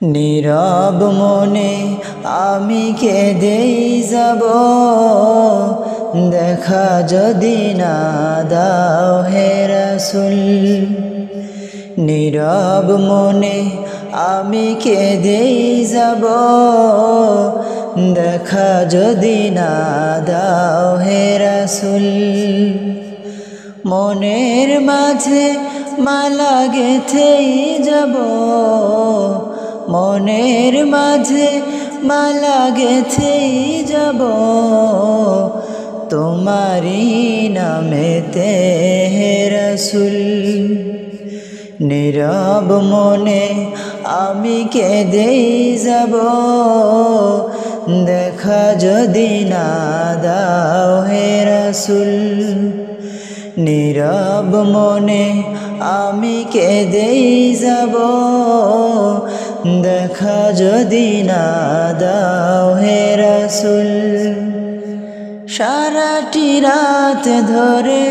নীরব মনে আমি কেঁদেই যাব, দেখা যদি না দাও হে রাসূল। নীরব মনে আমি কেঁদেই যাব, দেখা যদি না দাও হে রাসূল। মনের মাঝে মালা গেঁথেই যাব, মনের মাঝে মালা গেঁথেই যাব, তোমারি নামেতে হে রাসূল। নীরব মনে আমি কেঁদেই যাব, দেখা যদি না দাও হে রাসূল। নীরব মনে আমি কেঁদেই যাব, দেখা যদি না দাও হে রাসূল। সারাটি রাত ধরে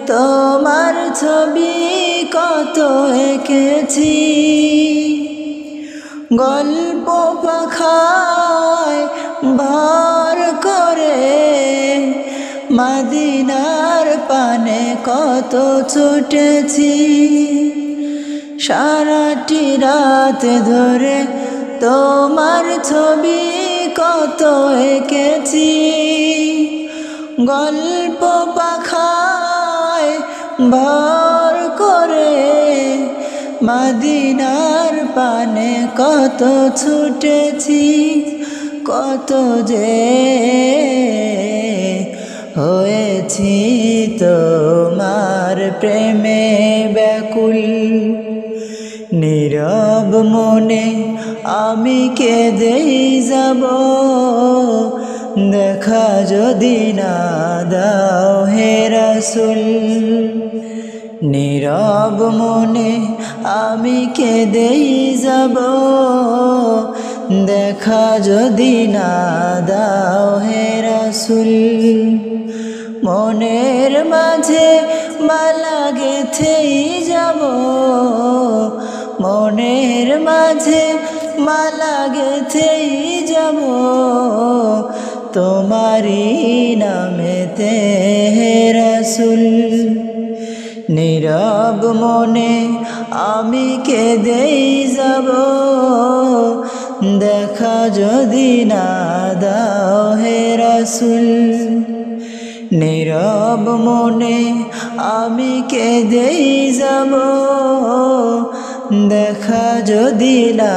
তোমার ছবি কত এঁকেছি, গল্প পাখায় ভর করে মদিনার পানে কত ছুটেছি। সারাটি রাত ধরে তোমার ছবি কত এঁকেছি, গল্প পাখায় ভর করে মদিনার পানে কত ছুটেছি। কত যে হয়েছি তোমার প্রেমে ব্যাকুল। নীরব মনে আমি কেঁদেই যাব, দেখা যদি না দাও হে রাসূল। নীরব মনে আমি কেঁদেই যাব, দেখা যদি না দাও হে রাসূল। মনের মাঝে মালা গেঁথেই যাব, মনের মাঝে মালা গেঁথেই যাব, তোমারি নামেতে হে রাসূল। নীরব মনে আমি কেঁদেই যাব, দেখা যদি না দাও হে রাসূল। নীরব মনে আমি কেঁদেই যাব, দেখা যদি না